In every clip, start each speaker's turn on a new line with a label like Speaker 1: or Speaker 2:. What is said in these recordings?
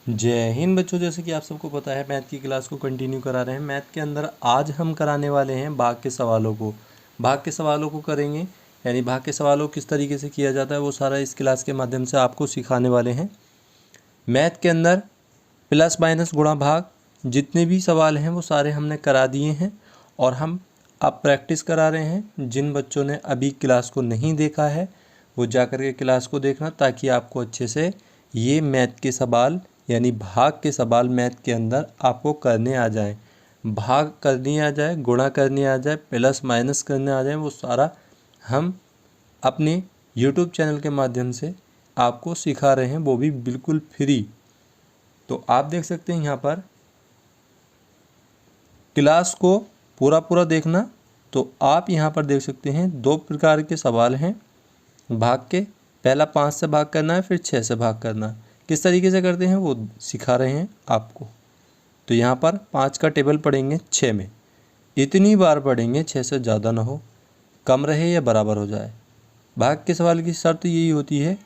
Speaker 1: जय हिंद बच्चों। जैसे कि आप सबको पता है मैथ की क्लास को कंटिन्यू करा रहे हैं। मैथ के अंदर आज हम कराने वाले हैं भाग के सवालों को। भाग के सवालों को करेंगे, यानी भाग के सवालों को किस तरीके से किया जाता है वो सारा इस क्लास के माध्यम से आपको सिखाने वाले हैं। मैथ के अंदर प्लस माइनस गुणा भाग जितने भी सवाल हैं वो सारे हमने करा दिए हैं और हम अब प्रैक्टिस करा रहे हैं। जिन बच्चों ने अभी क्लास को नहीं देखा है वो जाकर के क्लास को देखना, ताकि आपको अच्छे से ये मैथ के सवाल यानी भाग के सवाल मैथ के अंदर आपको करने आ जाए। भाग करने आ जाए, गुणा करने आ जाए, प्लस माइनस करने आ जाए, वो सारा हम अपने YouTube चैनल के माध्यम से आपको सिखा रहे हैं, वो भी बिल्कुल फ्री। तो आप देख सकते हैं यहाँ पर क्लास को पूरा देखना। तो आप यहाँ पर देख सकते हैं दो प्रकार के सवाल हैं भाग के। पहला 5 से भाग करना है, फिर 6 से भाग करना है। किस तरीके से करते हैं वो सिखा रहे हैं आपको। तो यहाँ पर 5 का टेबल पढ़ेंगे 6 में, इतनी बार पढ़ेंगे 6 से ज़्यादा ना हो, कम रहे या बराबर हो जाए। भाग के सवाल की शर्त यही होती है,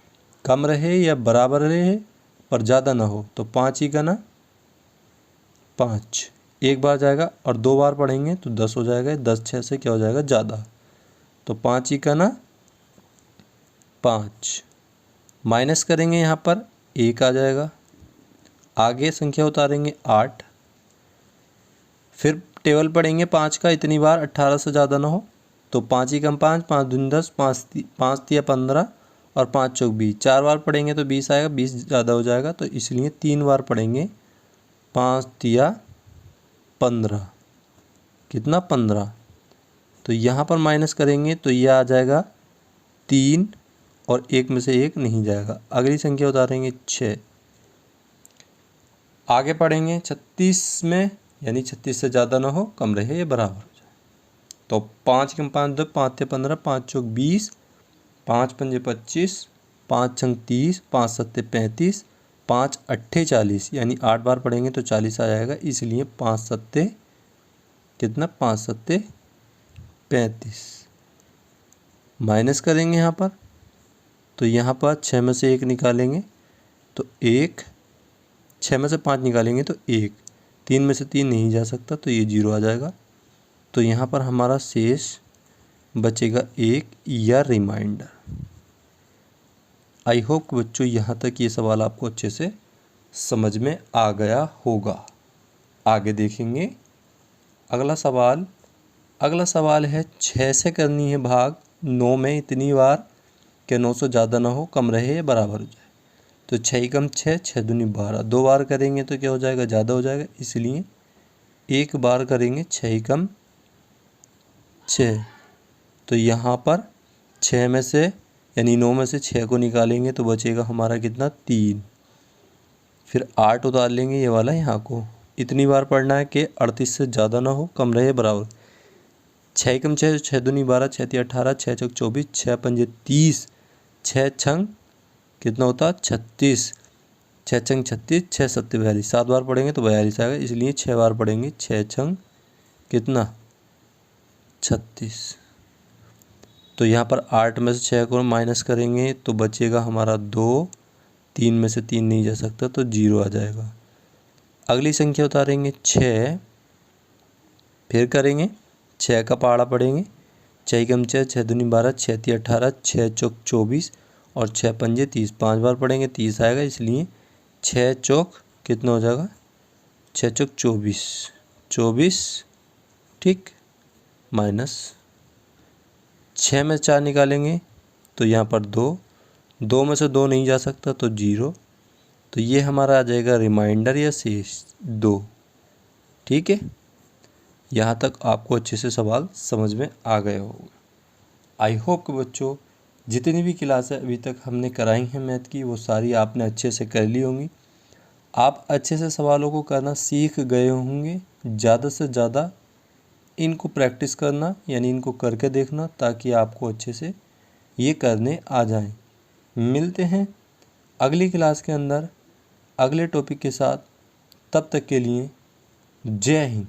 Speaker 1: कम रहे या बराबर रहे पर ज़्यादा ना हो। तो 5 ही का ना 5 एक बार जाएगा और 2 बार पढ़ेंगे तो 10 हो जाएगा। 10 6 से क्या हो जाएगा, ज़्यादा। तो 5 ही का ना 5 माइनस करेंगे, यहाँ पर 1 आ जाएगा। आगे संख्या उतारेंगे 8, फिर टेबल पढ़ेंगे 5 का इतनी बार 18 से ज़्यादा ना हो। तो 5 ही कम 5, 5 दूनी 10, 5 तिया 15 और 5 चौक 20। 4 बार पढ़ेंगे तो 20 आएगा, 20 ज़्यादा हो जाएगा। तो इसलिए 3 बार पढ़ेंगे, 5 तिया 15, कितना 15। तो यहाँ पर माइनस करेंगे तो यह आ जाएगा 3 और 1 में से 1 नहीं जाएगा। अगली संख्या उतारेंगे 6। आगे पढ़ेंगे 36 में, यानी 36 से ज़्यादा ना हो, कम रहे या बराबर हो जाए। तो 5 कम 5 दो, 5 ते 15, 5 चौक 20, 5 पंजे 25, 5 छंग 30, 5 सत्ते 35, 5 अट्ठे 40, यानी 8 बार पढ़ेंगे तो 40 आ जाएगा। इसलिए 5 सत्ते कितना, 5 सत्ते 35। माइनस करेंगे यहाँ पर, तो यहाँ पर 6 में से 1 निकालेंगे तो 1, 6 में से 5 निकालेंगे तो 1, 3 में से 3 नहीं जा सकता तो ये 0 आ जाएगा। तो यहाँ पर हमारा शेष बचेगा 1 या रिमाइंडर। आई होप बच्चों यहाँ तक ये सवाल आपको अच्छे से समझ में आ गया होगा। आगे देखेंगे अगला सवाल। अगला सवाल है 6 से करनी है भाग 9 में इतनी बार कि 9 से ज़्यादा ना हो, कम रहे या बराबर हो जाए। तो 6 कम 6, 6 दूनी 12, 2 बार करेंगे तो क्या हो जाएगा, ज़्यादा हो जाएगा। इसलिए 1 बार करेंगे 6 कम 6। तो यहाँ पर 6 में से यानी 9 में से 6 को निकालेंगे तो बचेगा हमारा कितना, 3। फिर 8 उतार लेंगे ये वाला यहाँ को। इतनी बार पढ़ना है कि 38 से ज़्यादा ना हो, कम रहे बराबर। 6 कम 6, 6 दूनी 12, 6 तिया 18, 6 चौक 24, 6 पंजे 30, 6 छंग कितना होता है 36, 6 छंग 36, 6 सत्ते 42। 7 बार पढ़ेंगे तो 42 आएगा। इसलिए 6 बार पढ़ेंगे, 6 छंग कितना 36। तो यहाँ पर 8 में से 6 को माइनस करेंगे तो बचेगा हमारा 2, 3 में से 3 नहीं जा सकता तो 0 आ जाएगा। अगली संख्या उतारेंगे 6, फिर करेंगे 6 का पहाड़ा पढ़ेंगे। 6 कम 6, 6 दूनी 12, 6 तिया 18, 6 चौक 24 और 6 पंजे 30। 5 बार पढ़ेंगे 30 आएगा। इसलिए 6 चौक कितना हो जाएगा, 6 चौक 24, 24 ठीक, माइनस 6 में 4 निकालेंगे तो यहाँ पर 2, 2 में से 2 नहीं जा सकता तो 0। तो ये हमारा आ जाएगा रिमाइंडर या शेष 2। ठीक है, यहाँ तक आपको अच्छे से सवाल समझ में आ गए होंगे। आई होप कि बच्चों जितनी भी क्लासें अभी तक हमने कराई हैं मैथ की वो सारी आपने अच्छे से कर ली होंगी। आप अच्छे से सवालों को करना सीख गए होंगे। ज़्यादा से ज़्यादा इनको प्रैक्टिस करना, यानी इनको करके देखना, ताकि आपको अच्छे से ये करने आ जाएं। मिलते हैं अगली क्लास के अंदर अगले टॉपिक के साथ। तब तक के लिए जय हिंद।